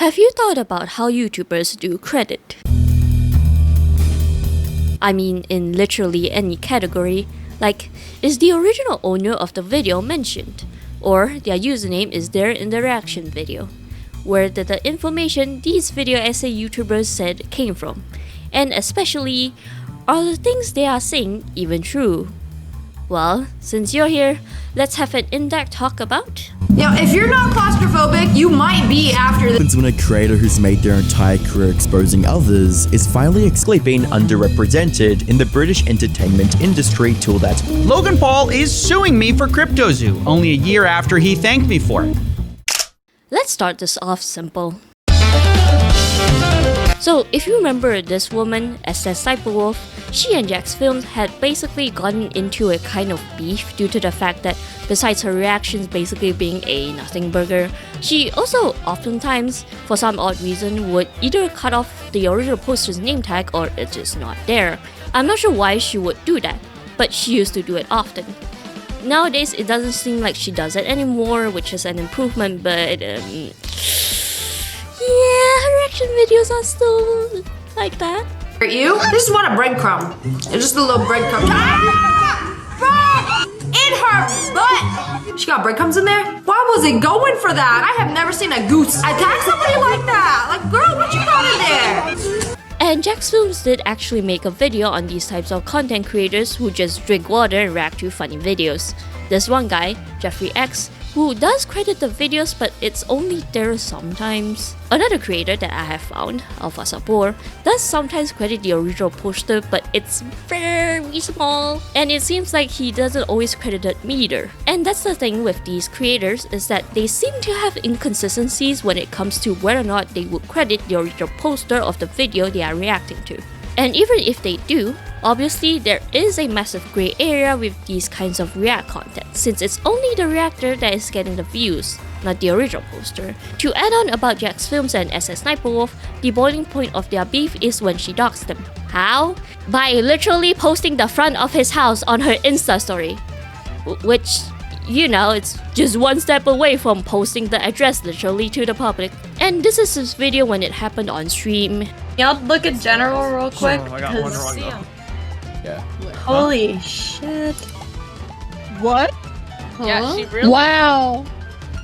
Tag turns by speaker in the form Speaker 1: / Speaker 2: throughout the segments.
Speaker 1: Have you thought about how YouTubers do credit? I mean, in literally any category, like, is the original owner of the video mentioned? Or their username is there in the reaction video? Where did the information these video essay YouTubers said came from? And especially, are the things they are saying even true? Well, since you're here, let's have an in-depth talk about...
Speaker 2: Now, if you're not claustrophobic, you might be after this.
Speaker 3: When a creator who's made their entire career exposing others is finally being underrepresented in the British entertainment industry till that
Speaker 4: Logan Paul is suing me for CryptoZoo, only a year after he thanked me for it.
Speaker 1: Let's start this off simple. So, if you remember this woman, SSSnpierwolf, she and Jacksfilm had basically gotten into a kind of beef due to the fact that besides her reactions basically being a nothing burger, she also oftentimes, for some odd reason, would either cut off the original poster's name tag or it's just not there. I'm not sure why she would do that, but she used to do it often. Nowadays, it doesn't seem like she does it anymore, which is an improvement, but yeah, her reaction videos are still like that.
Speaker 2: Are you? This is what a breadcrumb. It's just a little breadcrumb. Ah! In her butt! She got breadcrumbs in there? Why was it going for that? I have never seen a goose attack somebody like that. Like, girl, what you got in there?
Speaker 1: And Jacksfilm did actually make a video on these types of content creators who just drink water and react to funny videos. There's one guy, Jeffrey X, who does credit the videos, but it's only there sometimes. Another creator that I have found, Alpha Sapor, does sometimes credit the original poster, but it's very small. And it seems like he doesn't always credit it either. And that's the thing with these creators, is that they seem to have inconsistencies when it comes to whether or not they would credit the original poster of the video they are reacting to. And even if they do, obviously there is a massive grey area with these kinds of react content, since it's only the reactor that is getting the views, not the original poster. To add on about Jacksfilm and SSSnpierwolf, the boiling point of their beef is when she doxed them. How? By literally posting the front of his house on her Insta story. Which, you know, it's just one step away from posting the address literally to the public. And this is his video when it happened on stream.
Speaker 5: Y'all look at general real quick.
Speaker 6: I got one wrong though. Yeah.
Speaker 5: Holy shit.
Speaker 7: What?
Speaker 5: Yeah, she really.
Speaker 7: Wow.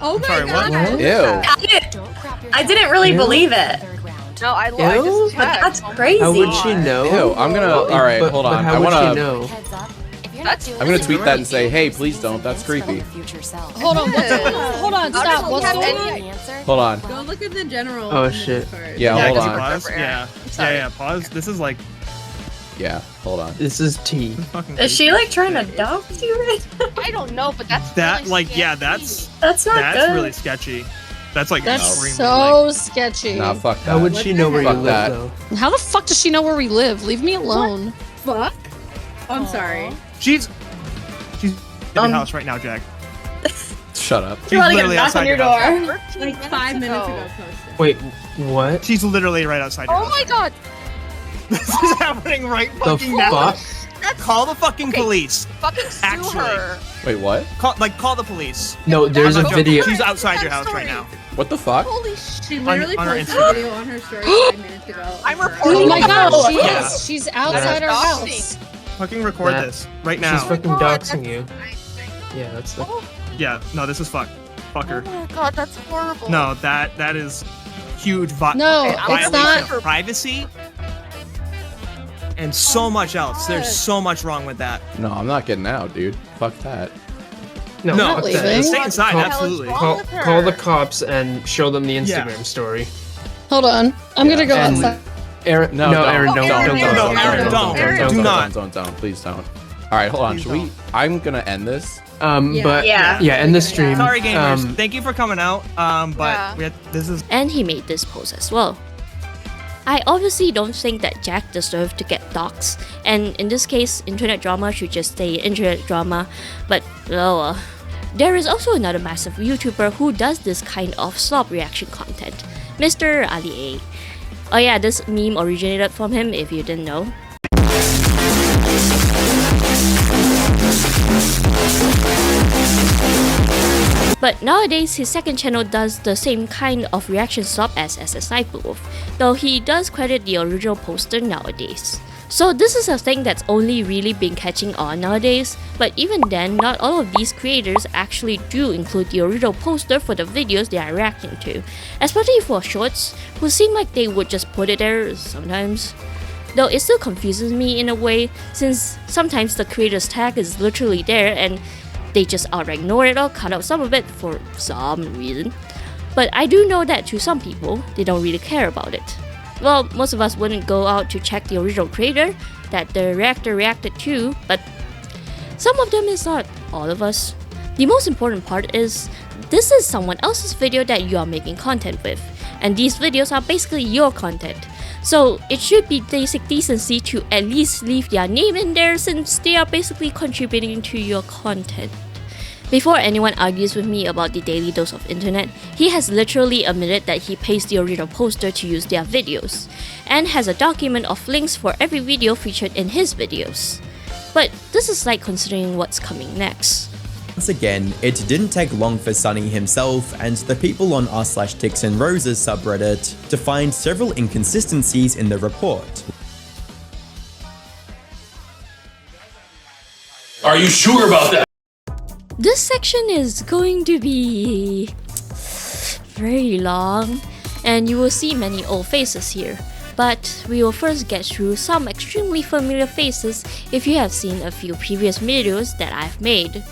Speaker 5: Oh my
Speaker 6: Sorry,
Speaker 5: god.
Speaker 6: what?
Speaker 4: Ew.
Speaker 5: I didn't really believe it.
Speaker 8: No, I
Speaker 5: But
Speaker 8: just
Speaker 5: that's crazy.
Speaker 9: How would she know?
Speaker 4: Ew, I'm gonna. Alright, hold on.
Speaker 9: How
Speaker 4: I
Speaker 9: would she
Speaker 4: wanna.
Speaker 9: know?
Speaker 4: I'm gonna tweet that and say, hey, please don't. That's creepy.
Speaker 7: Hold on. Hold on. Stop. What's going on?
Speaker 4: Hold on.
Speaker 10: Go look at the general.
Speaker 9: Oh shit.
Speaker 4: Yeah, hold
Speaker 6: 'cause you
Speaker 4: on.
Speaker 6: pause. Yeah, pause. This is like
Speaker 4: Yeah, hold on.
Speaker 9: This is tea.
Speaker 6: fucking
Speaker 5: Is she like trying to dox you right now?
Speaker 8: I don't know, but that's
Speaker 6: that
Speaker 8: really
Speaker 6: like
Speaker 8: scary.
Speaker 6: yeah, that's
Speaker 5: That's not good.
Speaker 6: really sketchy. That's like
Speaker 7: That's
Speaker 6: extremely,
Speaker 7: so sketchy.
Speaker 4: Nah, fuck that.
Speaker 9: How would she know where you
Speaker 4: Fuck
Speaker 9: live
Speaker 4: that.
Speaker 9: though?
Speaker 7: How the fuck does she know where we live? Leave me alone.
Speaker 10: Fuck. I'm sorry.
Speaker 6: She's in the house right now, Jack.
Speaker 4: Shut up.
Speaker 6: She's literally outside your house.
Speaker 10: Like 5 minutes ago posted.
Speaker 9: Wait, what?
Speaker 6: She's literally right outside your
Speaker 8: Oh
Speaker 6: house.
Speaker 8: my god!
Speaker 6: This is happening right
Speaker 9: The
Speaker 6: fucking now.
Speaker 9: fuck?
Speaker 6: Call the fucking police.
Speaker 8: Fucking sue
Speaker 6: Actually.
Speaker 8: her.
Speaker 4: Wait, what?
Speaker 6: Call the police.
Speaker 9: No, there's
Speaker 6: I'm
Speaker 9: a
Speaker 6: not joking.
Speaker 9: video.
Speaker 6: She's outside your house right now.
Speaker 4: What the fuck?
Speaker 8: Holy shit.
Speaker 10: She literally
Speaker 6: on her
Speaker 10: posted
Speaker 6: Instagram.
Speaker 10: a video on her story 5 minutes ago.
Speaker 8: I'm
Speaker 10: of her.
Speaker 8: reporting
Speaker 7: Oh my god, she
Speaker 6: Yeah.
Speaker 7: is. She's outside our house.
Speaker 6: Fucking record
Speaker 9: That-
Speaker 6: this right now.
Speaker 9: She's fucking
Speaker 8: God,
Speaker 9: doxing you. Yeah, that's like.
Speaker 6: Yeah, no, this is fuck her.
Speaker 8: Oh my god, that's horrible.
Speaker 6: No, that is huge
Speaker 7: No,
Speaker 8: it's
Speaker 6: violation
Speaker 7: not.
Speaker 6: of privacy and so much else. There's so much wrong with that.
Speaker 4: No, I'm not getting out, dude. Fuck that.
Speaker 9: No,
Speaker 6: No,
Speaker 9: fuck
Speaker 7: leaving.
Speaker 9: that.
Speaker 6: stay inside,
Speaker 9: Call-
Speaker 6: absolutely.
Speaker 9: Call the cops and show them the
Speaker 6: Yeah.
Speaker 9: Instagram story.
Speaker 7: Hold on. I'm gonna go
Speaker 9: And-
Speaker 7: outside.
Speaker 9: Aaron,
Speaker 4: No,
Speaker 9: no,
Speaker 4: don't.
Speaker 9: Aaron, don't,
Speaker 8: Aaron,
Speaker 9: don't,
Speaker 8: Aaron,
Speaker 9: don't,
Speaker 6: no, Aaron, don't. Do not.
Speaker 4: Don't, please don't. Alright, hold on.
Speaker 6: Please
Speaker 4: Should we? I'm gonna end this.
Speaker 10: Yeah.
Speaker 9: But
Speaker 5: Yeah.
Speaker 9: yeah, end the stream.
Speaker 6: Sorry, gamers. Thank you for coming out. But
Speaker 8: Yeah.
Speaker 6: this is
Speaker 1: And he made this post as well. I obviously don't think that Jack deserved to get doxxed, and in this case, internet drama should just stay internet drama, but lower. There is also another massive YouTuber who does this kind of slop reaction content, Mr. Ali A. Oh yeah, this meme originated from him if you didn't know. But nowadays, his second channel does the same kind of reaction swap as SSSnpierwolf, though he does credit the original poster nowadays. So this is a thing that's only really been catching on nowadays, but even then, not all of these creators actually do include the original poster for the videos they are reacting to, especially for shorts, who seem like they would just put it there sometimes. Though it still confuses me in a way, since sometimes the creator's tag is literally there and they just outright ignore it or cut out some of it for some reason. But I do know that to some people, they don't really care about it. Well, most of us wouldn't go out to check the original creator that the reactor reacted to, but some of them is not all of us. The most important part is, this is someone else's video that you are making content with, and these videos are basically your content. So it should be basic decency to at least leave their name in there since they are basically contributing to your content. Before anyone argues with me about the daily dose of internet, he has literally admitted that he pays the original poster to use their videos, and has a document of links for every video featured in his videos. But this is like considering what's coming next.
Speaker 3: Once again, it didn't take long for Sunny himself and the people on r/TixandRoses subreddit to find several inconsistencies in the report.
Speaker 11: Are you sure about that?
Speaker 1: This section is going to be very long, and you will see many old faces here. But we will first get through some extremely familiar faces if you have seen a few previous videos that I've made.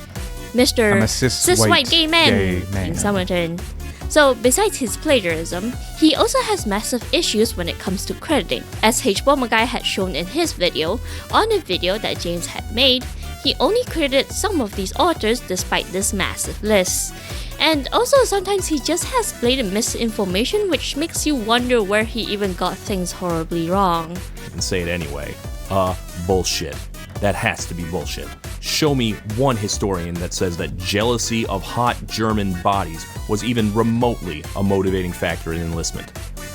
Speaker 1: Mr. Cis-White Gay Man in Summerton. So besides his plagiarism, he also has massive issues when it comes to crediting. As Hbomberguy had shown in his video, on a video that James had made, he only credited some of these authors despite this massive list. And also sometimes he just has blatant misinformation which makes you wonder where he even got things horribly wrong.
Speaker 11: And say it anyway. Bullshit. That has to be bullshit. Show me one historian that says that jealousy of hot German bodies was even remotely a motivating factor in enlistment.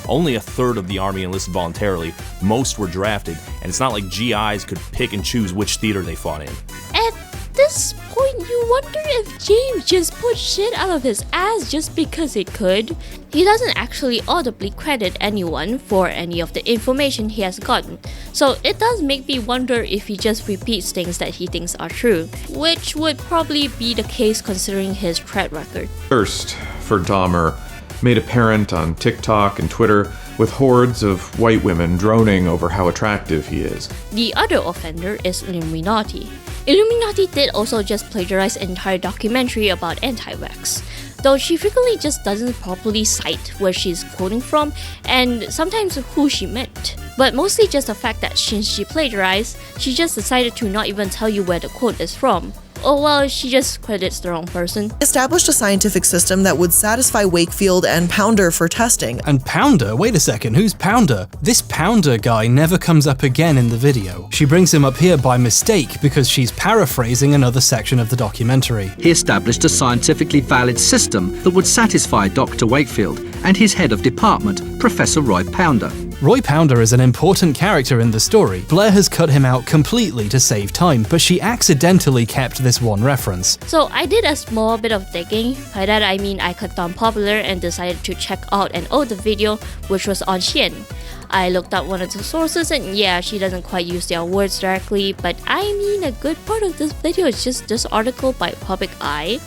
Speaker 11: Only a third of the army enlisted voluntarily, most were drafted, and it's not like GIs could pick and choose which theater they fought in.
Speaker 1: At this point, you wonder if James just put shit out of his ass just because it could. He doesn't actually audibly credit anyone for any of the information he has gotten, so it does make me wonder if he just repeats things that he thinks are true, which would probably be the case considering his track record.
Speaker 12: Thirst for Dahmer made apparent on TikTok and Twitter, with hordes of white women droning over how attractive he is.
Speaker 1: The other offender is Illuminati. Illuminati did also just plagiarize an entire documentary about anti-vax, though she frequently just doesn't properly cite where she's quoting from and sometimes who she meant. But mostly just the fact that since she plagiarized, she just decided to not even tell you where the quote is from. Oh well, she just credits the wrong person.
Speaker 13: Established a scientific system that would satisfy Wakefield and Pounder for testing.
Speaker 14: And Pounder? Wait a second, who's Pounder? This Pounder guy never comes up again in the video. She brings him up here by mistake because she's paraphrasing another section of the documentary.
Speaker 15: He established a scientifically valid system that would satisfy Dr. Wakefield and his head of department, Professor Roy Pounder.
Speaker 14: Roy Pounder is an important character in the story. Blair has cut him out completely to save time, but she accidentally kept this one reference.
Speaker 1: So I did a small bit of digging. By that I mean I clicked on popular and decided to check out an older video which was on Xian. I looked up one of the sources and yeah, she doesn't quite use their words directly, but I mean a good part of this video is just this article by Public Eye.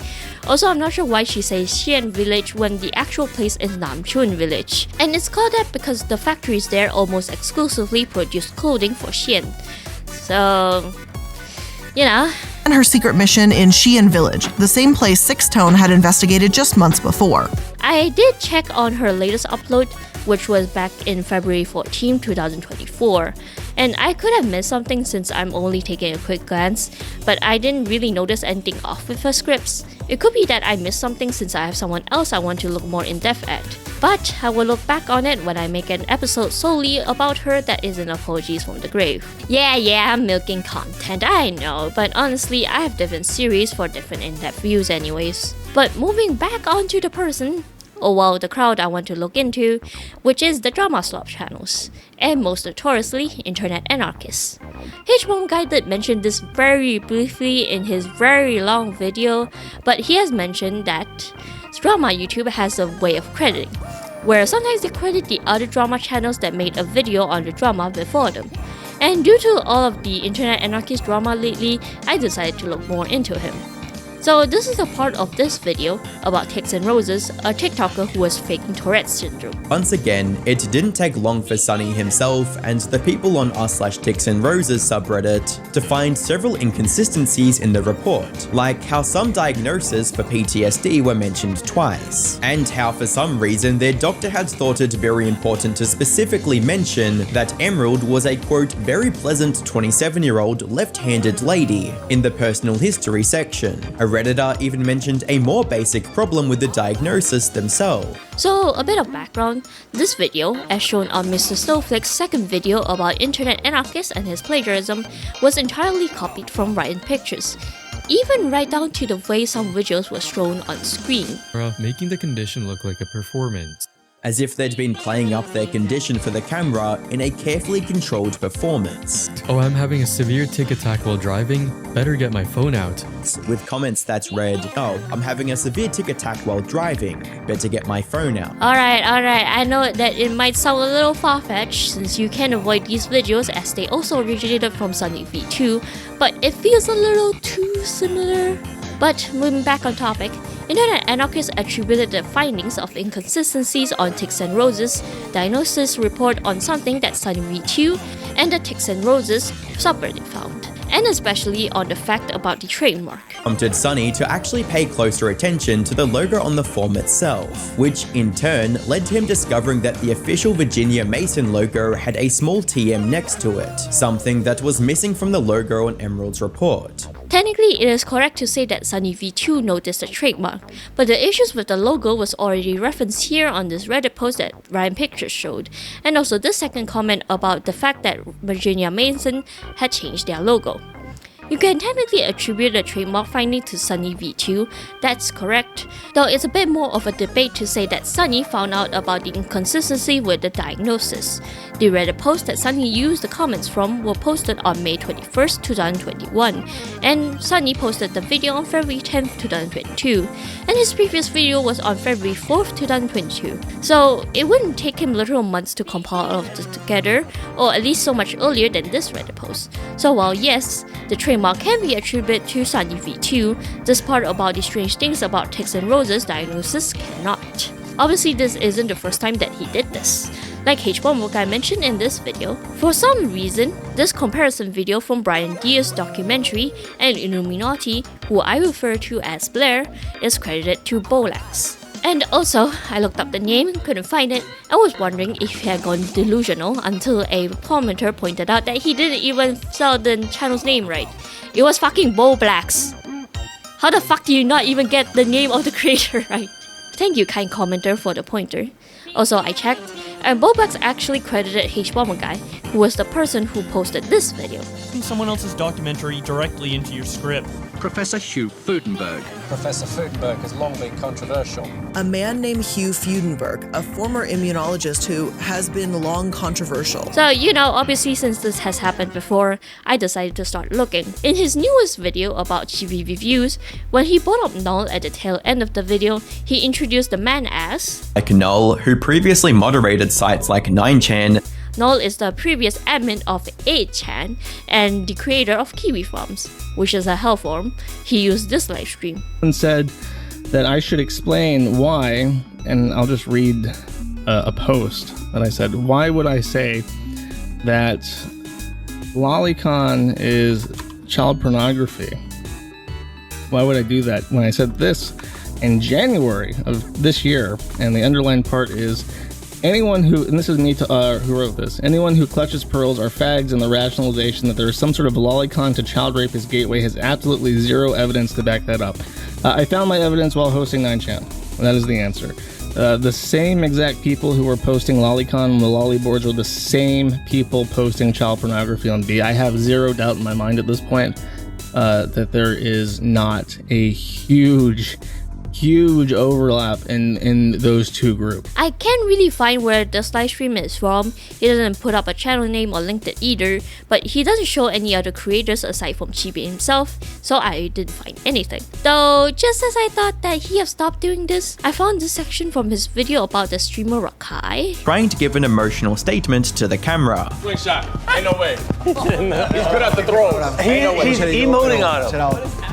Speaker 1: Also, I'm not sure why she says Xian Village when the actual place is Namchun Village. And it's called that because the factories there almost exclusively produce clothing for Xian. So, you know.
Speaker 13: And her secret mission in Xian Village, the same place Six Tone had investigated just months before.
Speaker 1: I did check on her latest upload, which was back in February 14, 2024. And I could have missed something since I'm only taking a quick glance, but I didn't really notice anything off with her scripts. It could be that I missed something since I have someone else I want to look more in depth at. But I will look back on it when I make an episode solely about her that isn't apologies from the grave. Yeah, I'm milking content, I know, but honestly, I have different series for different in-depth views anyways. But moving back onto the person, or well, the crowd I want to look into, which is the drama slop channels, and most notoriously, internet anarchists. Hbomberguy did mention this very briefly in his very long video, but he has mentioned that drama YouTube has a way of crediting, where sometimes they credit the other drama channels that made a video on the drama before them. And due to all of the internet anarchist drama lately, I decided to look more into him. So this is a part of this video about Ticks and Roses, a TikToker who was faking Tourette's syndrome.
Speaker 3: Once again, it didn't take long for Sunny himself and the people on r/Ticks and Roses subreddit to find several inconsistencies in the report, like how some diagnoses for PTSD were mentioned twice, and how for some reason their doctor had thought it very important to specifically mention that Emerald was a quote very pleasant 27-year-old left-handed lady in the personal history section. A Redditor even mentioned a more basic problem with the diagnosis themselves.
Speaker 1: So, a bit of background, this video, as shown on Mr. Snowflake's second video about internet anarchists and his plagiarism, was entirely copied from Written Pictures, even right down to the way some visuals were shown on screen.
Speaker 16: Making the condition look like a performance.
Speaker 3: As if they'd been playing up their condition for the camera in a carefully controlled performance.
Speaker 16: Oh, I'm having a severe tic attack while driving? Better get my phone out.
Speaker 3: With comments that read, oh, I'm having a severe tic attack while driving. Better get my phone out.
Speaker 1: Alright, I know that it might sound a little far-fetched since you can avoid these videos as they also originated from Sunny V2, but it feels a little too similar. But moving back on topic, internet anarchists attributed the findings of inconsistencies on Ticks and Roses diagnosis report on something that Sunny V2 and the Ticks and Roses subreddit found, and especially on the fact about the trademark.
Speaker 3: Prompted Sunny to actually pay closer attention to the logo on the form itself, which in turn led to him discovering that the official Virginia Mason logo had a small TM next to it, something that was missing from the logo on Emerald's report.
Speaker 1: Technically, it is correct to say that Sunny V2 noticed the trademark, but the issues with the logo was already referenced here on this Reddit post that Written Pictures showed, and also this second comment about the fact that Virginia Mason had changed their logo. You can technically attribute the trademark finding to Sunny V2, that's correct, though it's a bit more of a debate to say that Sunny found out about the inconsistency with the diagnosis. The Reddit post that Sunny used the comments from were posted on May 21st, 2021, and Sunny posted the video on February 10th, 2022, and his previous video was on February 4th, 2022. So it wouldn't take him literal months to compile all of this together, or at least so much earlier than this Reddit post. So while yes, the trademark can be attributed to Sunny V2, this part about the strange things about Ticks and Roses diagnosis cannot. Obviously, this isn't the first time that he did this. Like Hbomberguy mentioned in this video, for some reason, this comparison video from Brian Deer's documentary and Illuminati, who I refer to as Blair, is credited to Bolax. And also, I looked up the name, couldn't find it, and was wondering if he had gone delusional until a commenter pointed out that he didn't even spell the channel's name right. It was fucking Bolax. How the fuck do you not even get the name of the creator right? Thank you, kind commenter, for the pointer. Also, I checked, and Bolax actually credited Hbomberguy, who was the person who posted this video.
Speaker 17: Someone else's documentary directly into your script.
Speaker 15: Professor Pngtuber.
Speaker 18: Professor Pngtuber has long been controversial.
Speaker 13: A man named Hugh Pngtuber, a former immunologist who has been long controversial.
Speaker 1: So, you know, obviously since this has happened before, I decided to start looking. In his newest video about TV reviews, when he brought up Null at the tail end of the video, he introduced the man as
Speaker 3: like Null, who previously moderated sites like 9chan.
Speaker 1: Null is the previous admin of 8chan and the creator of Kiwi Farms, which is a hell forum. He used this livestream.
Speaker 19: And said that I should explain why, and I'll just read a post that I said, why would I say that lolicon is child pornography? Why would I do that when I said this in January of this year? And the underlined part is, anyone who, and this is me who wrote this, anyone who clutches pearls are fags, and the rationalization that there is some sort of lolicon to child rape as gateway has absolutely zero evidence to back that up. I found my evidence while hosting 9chan. That is the answer. The same exact people who were posting lolicon on the lolly boards were the same people posting child pornography on B. I have zero doubt in my mind at this point that there is not a huge huge overlap in those two groups.
Speaker 1: I can't really find where this live stream is from. He doesn't put up a channel name or linked it either, but he doesn't show any other creators aside from Chibi himself, so I didn't find anything. Though, just as I thought that he have stopped doing this, I found this section from his video about the streamer Rakai,
Speaker 3: trying to give an emotional statement to the camera.
Speaker 18: Swing shot. Ain't no way. He's good at the throws.
Speaker 20: He's emoting on him.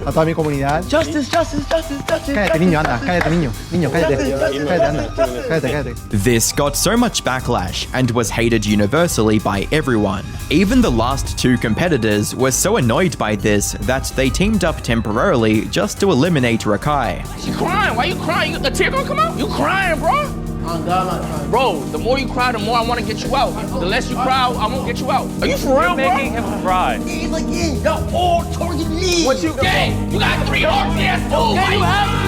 Speaker 20: A toda mi comunidad. Justice, justice, justice, justice. Cállate, niño, anda. Cállate, niño. Niño, cállate. Cállate, anda. Cállate, cállate.
Speaker 3: This got so much backlash and was hated universally by everyone. Even the last two competitors were so annoyed by this that they teamed up temporarily just to eliminate Rakai.
Speaker 21: You crying? Why you crying? A tear gonna come out? You crying, bro? Bro, the more you cry, the more I want to get you out. The less you cry, I won't get you out. Are you for real, bro?
Speaker 20: Making him cry.
Speaker 21: He's like, yeah, all target me. What you? Gang, you got 3 hearts. He has 2. Yeah, you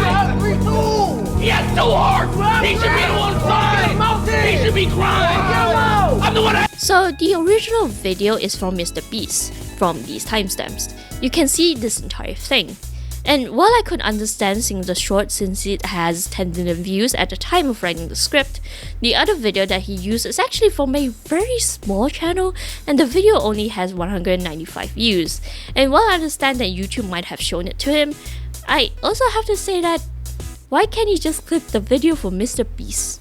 Speaker 21: have 3 too. He has 2 hearts. He should be the one crying. He should be crying. I'm the one that.
Speaker 1: So the original video is from Mr. Beast, from these timestamps. You can see this entire thing. And while I could understand seeing the short since it has 10 million views at the time of writing the script, the other video that he used is actually from a very small channel and the video only has 195 views. And while I understand that YouTube might have shown it to him, I also have to say that why can't he just clip the video for Mr. Beast?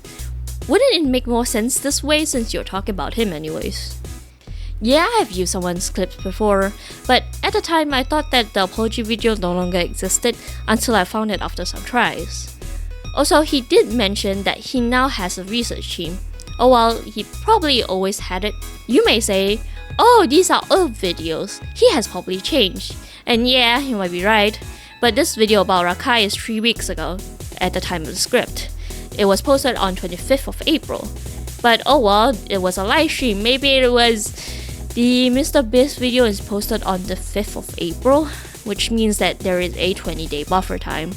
Speaker 1: Wouldn't it make more sense this way since you're talking about him anyways? Yeah, I've used someone's clips before, but at the time I thought that the apology video no longer existed until I found it after some tries. Also, he did mention that he now has a research team. Oh well, he probably always had it. You may say, oh, these are old videos, he has probably changed. And yeah, you might be right, but this video about Rakai is 3 weeks ago, at the time of the script. It was posted on 25th of April. But oh well, it was a live stream, maybe it was... The Mr. Beast video is posted on the 5th of April, which means that there is a 20-day buffer time.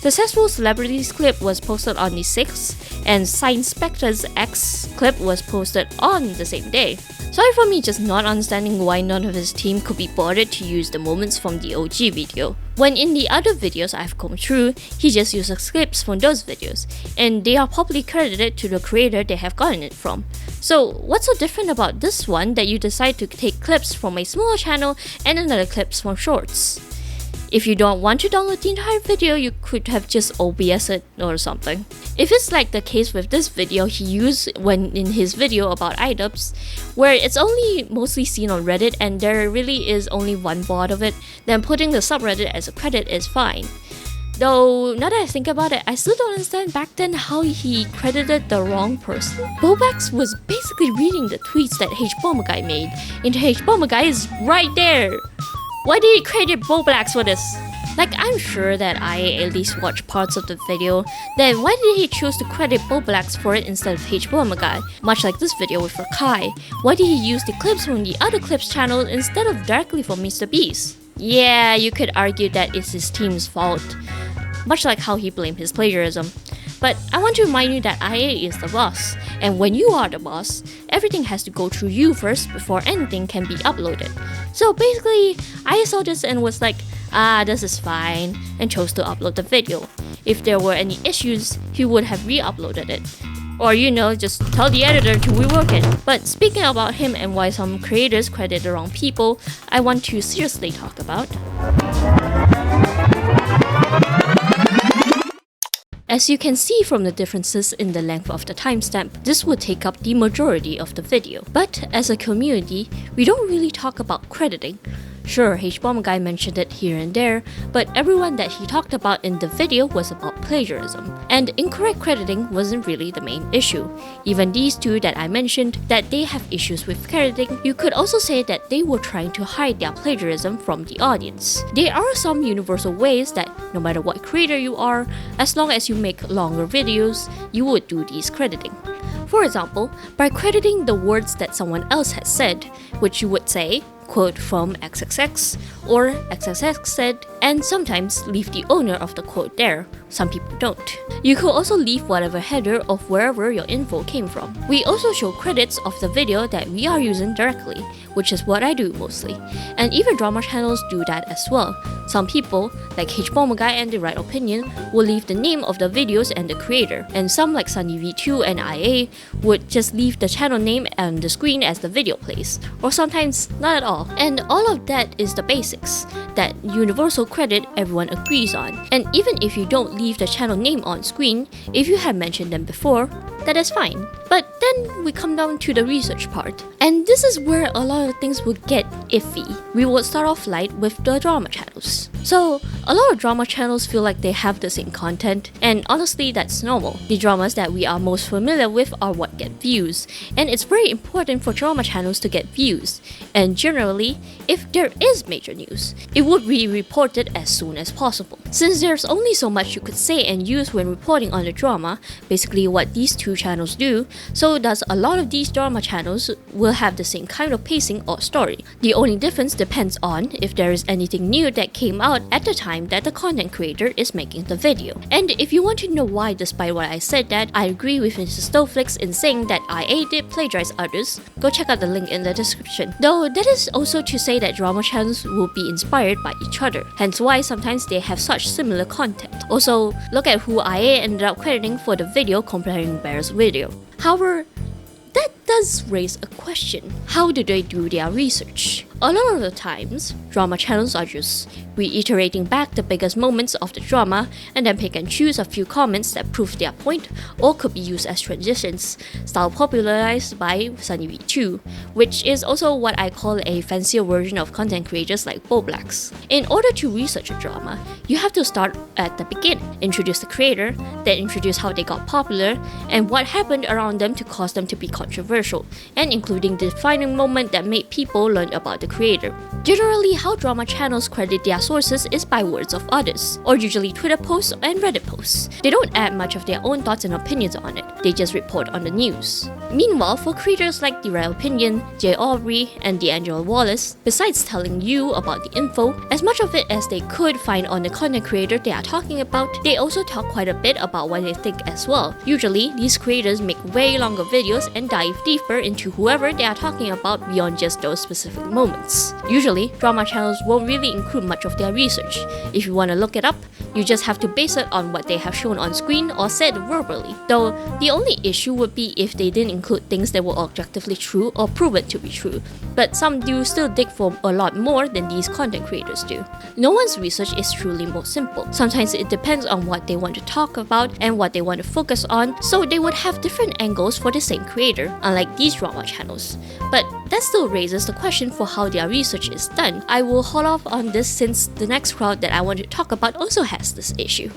Speaker 1: Successful Celebrities clip was posted on the 6th, and Science Spectre's X clip was posted on the same day. Sorry for me just not understanding why none of his team could be bothered to use the moments from the OG video, when in the other videos I've combed through, he just uses clips from those videos, and they are probably credited to the creator they have gotten it from. So what's so different about this one that you decide to take clips from a smaller channel and another clips from shorts? If you don't want to download the entire video, you could have just OBS it or something. If it's like the case with this video he used when in his video about iDubbbz, where it's only mostly seen on Reddit and there really is only one bot of it, then putting the subreddit as a credit is fine. Though, now that I think about it, I still don't understand back then how he credited the wrong person. Bobax was basically reading the tweets that Hbomberguy made, and Hbomberguy is right there! Why did he credit Bobax for this? Like, I'm sure that I at least watched parts of the video, then why did he choose to credit Bobax for it instead of Hbomberguy? Much like this video with Rakai, why did he use the clips from the other clips channel instead of directly from Mr. Beast? Yeah, you could argue that it's his team's fault, much like how he blamed his plagiarism. But I want to remind you that IA is the boss, and when you are the boss, everything has to go through you first before anything can be uploaded. So basically, I saw this and was like, this is fine, and chose to upload the video. If there were any issues, he would have re-uploaded it. Or just tell the editor to rework it. But speaking about him and why some creators credit the wrong people, I want to seriously talk about. As you can see from the differences in the length of the timestamp, this would take up the majority of the video. But as a community, we don't really talk about crediting. Sure, Hbomberguy mentioned it here and there, but everyone that he talked about in the video was about plagiarism. And incorrect crediting wasn't really the main issue. Even these two that I mentioned, that they have issues with crediting, you could also say that they were trying to hide their plagiarism from the audience. There are some universal ways that no matter what creator you are, as long as you make longer videos, you would do these crediting. For example, by crediting the words that someone else has said, which you would say, quote from XXX, or XXX said and sometimes leave the owner of the quote there. Some people don't. You could also leave whatever header of wherever your info came from. We also show credits of the video that we are using directly, which is what I do mostly. And even drama channels do that as well. Some people, like Hbomberguy and The Right Opinion, will leave the name of the videos and the creator, and some like SunnyV2 and IA would just leave the channel name on the screen as the video plays, or sometimes not at all. And all of that is the basics, that universal credit everyone agrees on. And even if you don't leave the channel name on screen, if you have mentioned them before, that is fine. But then we come down to the research part. And this is where a lot of things would get iffy. We would start off light with the drama channels. So, a lot of drama channels feel like they have the same content, and honestly that's normal. The dramas that we are most familiar with are what get views, and it's very important for drama channels to get views. And generally, if there is major news, it would be reported as soon as possible. Since there's only so much you could say and use when reporting on the drama, basically what these two channels do, so does a lot of these drama channels will have the same kind of pacing or story. The only difference depends on if there is anything new that came out at the time that the content creator is making the video. And if you want to know why, despite what I said that I agree with Mr. Snowflake in saying that IA did plagiarize others, go check out the link in the description. Though that is also to say that drama channels will be inspired by each other, hence why sometimes they have such similar content. Also, look at who IA ended up crediting for the video comparing Bear's video. However, that does raise a question. How do they do their research? A lot of the times, drama channels are just reiterating back the biggest moments of the drama and then pick and choose a few comments that prove their point or could be used as transitions, style popularized by SunnyV2, which is also what I call a fancier version of content creators like Blacks. In order to research a drama, you have to start at the beginning, introduce the creator, then introduce how they got popular and what happened around them to cause them to be controversial, and including the defining moment that made people learn about the creator. Generally, how drama channels credit their sources is by words of others, or usually Twitter posts and Reddit posts. They don't add much of their own thoughts and opinions on it, they just report on the news. Meanwhile, for creators like The Right Opinion, Jay Aubrey, and D'Angelo Wallace, besides telling you about the info, as much of it as they could find on the content creator they are talking about, they also talk quite a bit about what they think as well. Usually, these creators make way longer videos and dive deeper into whoever they are talking about beyond just those specific moments. Usually, drama channels won't really include much of their research. If you want to look it up, you just have to base it on what they have shown on screen or said verbally. Though, the only issue would be if they didn't include things that were objectively true or proven to be true. But some do still dig for a lot more than these content creators do. No one's research is truly more simple. Sometimes it depends on what they want to talk about and what they want to focus on, so they would have different angles for the same creator, unlike these drama channels. But that still raises the question for how their research is done. I will hold off on this since the next crowd that I want to talk about also has this issue.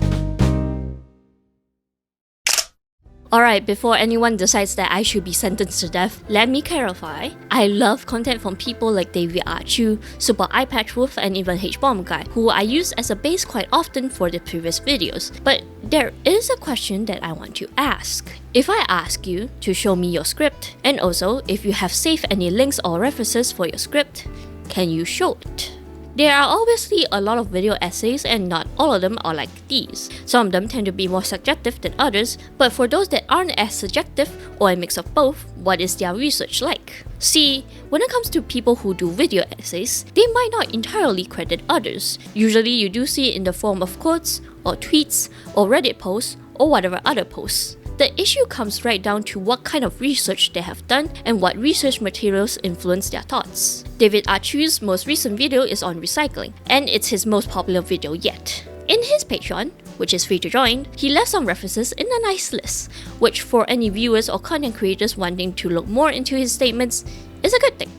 Speaker 1: Alright, before anyone decides that I should be sentenced to death, let me clarify. I love content from people like David Archu, Super iPatchWolf, and even Hbomberguy, who I use as a base quite often for the previous videos. But there is a question that I want to ask. If I ask you to show me your script, and also if you have saved any links or references for your script, can you show it? There are obviously a lot of video essays and not all of them are like these. Some of them tend to be more subjective than others, but for those that aren't as subjective or a mix of both, what is their research like? See, when it comes to people who do video essays, they might not entirely credit others. Usually you do see it in the form of quotes, or tweets, or Reddit posts, or whatever other posts. The issue comes right down to what kind of research they have done and what research materials influence their thoughts. David Archu's most recent video is on recycling, and it's his most popular video yet. In his Patreon, which is free to join, he left some references in a nice list, which for any viewers or content creators wanting to look more into his statements is a good thing.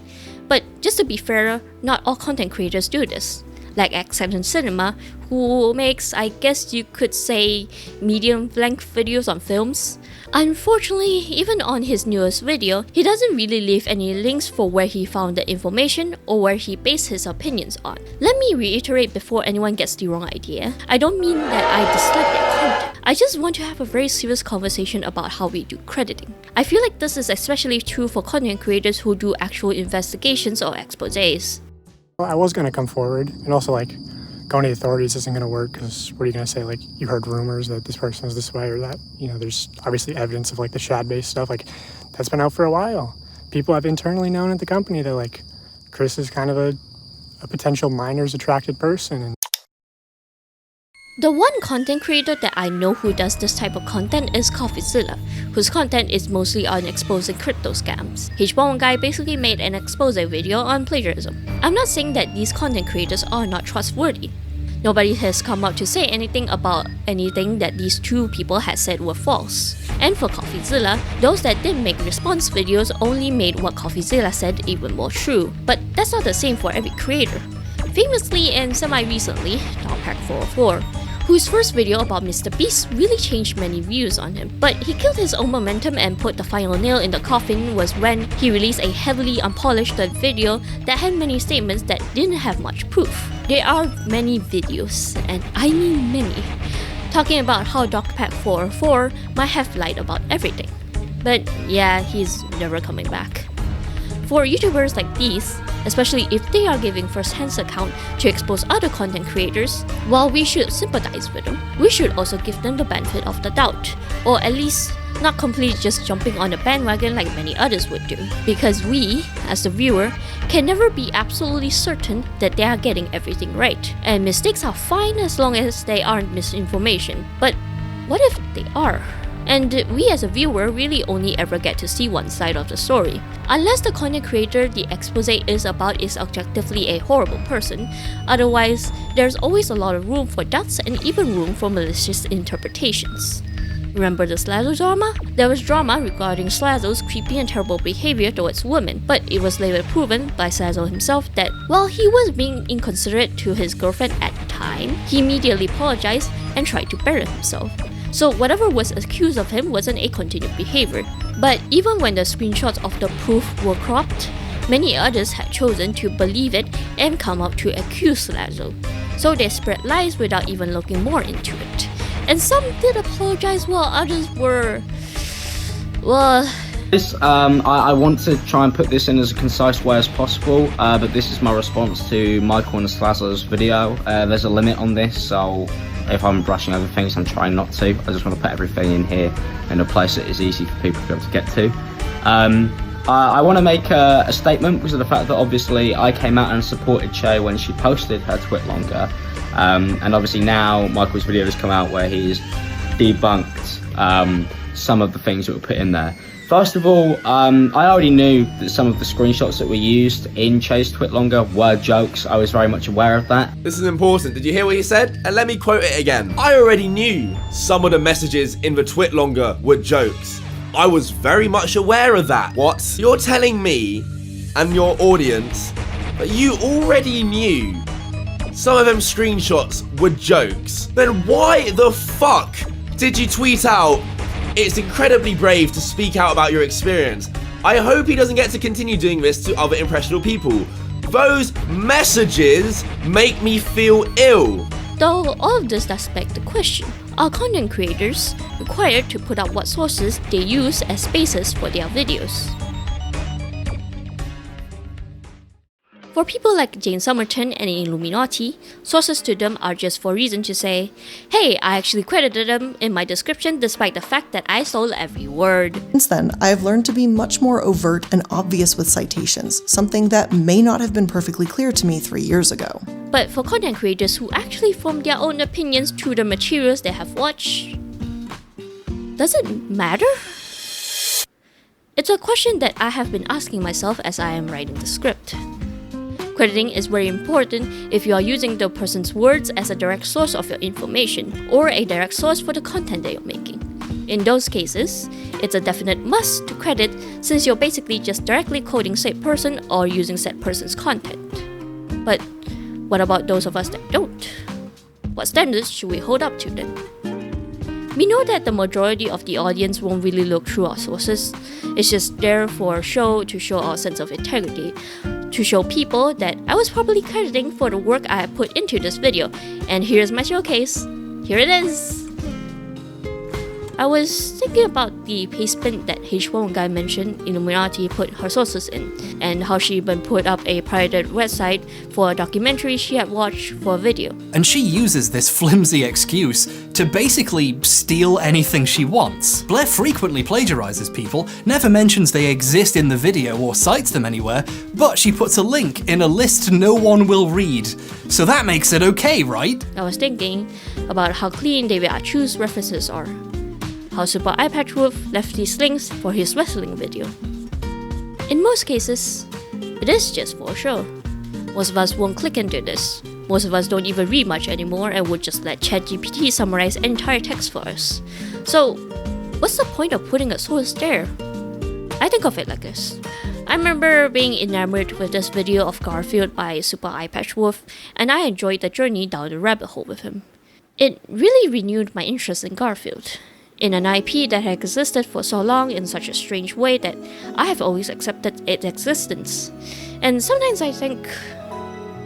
Speaker 1: But just to be fair, not all content creators do this. Like Accent Cinema, who makes, I guess you could say, medium-length videos on films. Unfortunately, even on his newest video, he doesn't really leave any links for where he found the information or where he based his opinions on. Let me reiterate before anyone gets the wrong idea. I don't mean that I dislike their content. I just want to have a very serious conversation about how we do crediting. I feel like this is especially true for content creators who do actual investigations or exposés.
Speaker 2: I was going to come forward and also going to the authorities isn't going to work, because what are you going to say? Like, you heard rumors that this person is this way or that. You know, there's obviously evidence of like the shad-based stuff. Like, that's been out for a while. People have internally known at the company that like Chris is kind of a potential minors attracted person. And
Speaker 1: the one content creator that I know who does this type of content is CoffeeZilla, whose content is mostly on exposing crypto scams. Hbomberguy basically made an expose video on plagiarism. I'm not saying that these content creators are not trustworthy. Nobody has come out to say anything about anything that these two people had said were false. And for CoffeeZilla, those that did make response videos only made what CoffeeZilla said even more true. But that's not the same for every creator. Famously and semi-recently, Pngtuber, whose first video about Mr. Beast really changed many views on him. But he killed his own momentum and put the final nail in the coffin was when he released a heavily unpolished video that had many statements that didn't have much proof. There are many videos, and I mean many, talking about how Pngtuber might have lied about everything. But yeah, he's never coming back. For YouTubers like these, especially if they are giving first-hand account to expose other content creators, while we should sympathize with them, we should also give them the benefit of the doubt, or at least not completely just jumping on the bandwagon like many others would do, because we, as the viewer, can never be absolutely certain that they are getting everything right, and mistakes are fine as long as they aren't misinformation. But what if they are? And we as a viewer really only ever get to see one side of the story. Unless the content creator the expose is about is objectively a horrible person, otherwise there's always a lot of room for doubts and even room for malicious interpretations. Remember the Slazo drama? There was drama regarding Slazo's creepy and terrible behavior towards women, but it was later proven by Slazo himself that while he was being inconsiderate to his girlfriend at the time, he immediately apologized and tried to bury himself. So whatever was accused of him wasn't a continued behavior. But even when the screenshots of the proof were cropped, many others had chosen to believe it and come out to accuse Slazo. So they spread lies without even looking more into it. And some did apologize while others were... well...
Speaker 22: I want to try and put this in as a concise way as possible, but this is my response to Michael and Slazo's video. There's a limit on this, so if I'm brushing over things, I'm trying not to. I just want to put everything in here in a place that is easy for people to be able to get to. I want to make a statement because of the fact that obviously I came out and supported Che when she posted her tweet longer, and obviously now Michael's video has come out where he's debunked some of the things that were put in there. First of all, I already knew that some of the screenshots that were used in Che's tweet longer were jokes. I was very much aware of that.
Speaker 23: This is important. Did you hear what he said? And let me quote it again. I already knew some of the messages in the tweet longer were jokes. I was very much aware of that. What? You're telling me and your audience that you already knew some of them screenshots were jokes? Then why the fuck did you tweet out, "It's incredibly brave to speak out about your experience"? I hope he doesn't get to continue doing this to other impressionable people. Those messages make me feel ill.
Speaker 1: Though all of this does beg the question, are content creators required to put out what sources they use as basis for their videos? For people like Jane Somerton and Illuminati, sources to them are just for reason to say, hey, I actually credited them in my description despite the fact that I stole every word.
Speaker 13: Since then, I have learned to be much more overt and obvious with citations, something that may not have been perfectly clear to me 3 years ago.
Speaker 1: But for content creators who actually form their own opinions through the materials they have watched, does it matter? It's a question that I have been asking myself as I am writing the script. Crediting is very important if you are using the person's words as a direct source of your information, or a direct source for the content that you're making. In those cases, it's a definite must to credit since you're basically just directly quoting said person or using said person's content. But what about those of us that don't? What standards should we hold up to then? We know that the majority of the audience won't really look through our sources. It's just there for a show to show our sense of integrity, to show people that I was probably crediting for the work I had put into this video. And here's my showcase. Here it is. I was thinking about the paste bin that Hbomberguy mentioned Illuminati put her sources in, and how she even put up a private website for a documentary she had watched for a video.
Speaker 14: And she uses this flimsy excuse to basically steal anything she wants. Blair frequently plagiarizes people, never mentions they exist in the video or cites them anywhere, but she puts a link in a list no one will read. So that makes it okay, right?
Speaker 1: I was thinking about how clean David Achu's references are. How Super Eyepatchwolf left these links for his wrestling video. In most cases, it is just for show. Most of us won't click into this. Most of us don't even read much anymore and would just let ChatGPT summarize entire text for us. So, what's the point of putting a source there? I think of it like this. I remember being enamored with this video of Garfield by Super Eyepatchwolf, and I enjoyed the journey down the rabbit hole with him. It really renewed my interest in Garfield, in an IP that had existed for so long in such a strange way that I have always accepted its existence. And sometimes I think,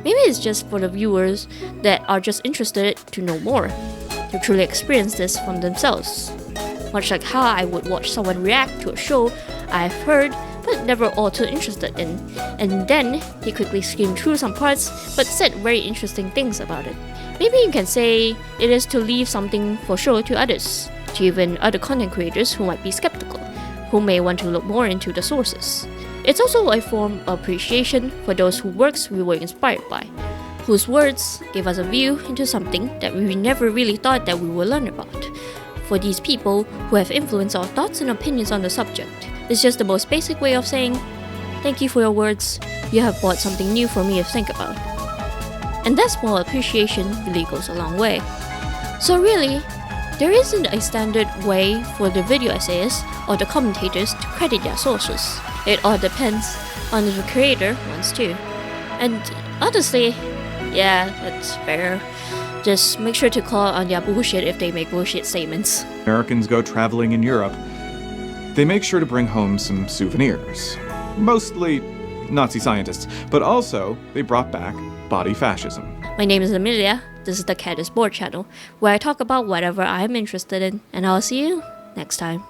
Speaker 1: maybe it's just for the viewers that are just interested to know more, to truly experience this from themselves. Much like how I would watch someone react to a show I've heard but never all too interested in, and then he quickly skimmed through some parts but said very interesting things about it. Maybe you can say it is to leave something for show to others, to even other content creators who might be skeptical, who may want to look more into the sources. It's also a form of appreciation for those whose works we were inspired by, whose words gave us a view into something that we never really thought that we would learn about. For these people who have influenced our thoughts and opinions on the subject, it's just the most basic way of saying, thank you for your words, you have brought something new for me to think about. And that small appreciation really goes a long way. So really, there isn't a standard way for the video essayists or the commentators to credit their sources. It all depends on the creator wants to. And honestly, yeah, that's fair. Just make sure to call on their bullshit if they make bullshit statements.
Speaker 12: Americans go traveling in Europe. They make sure to bring home some souvenirs. Mostly Nazi scientists, but also they brought back body fascism.
Speaker 1: My name is Amelia. This is the Cat is Bored channel, where I talk about whatever I am interested in, and I'll see you next time.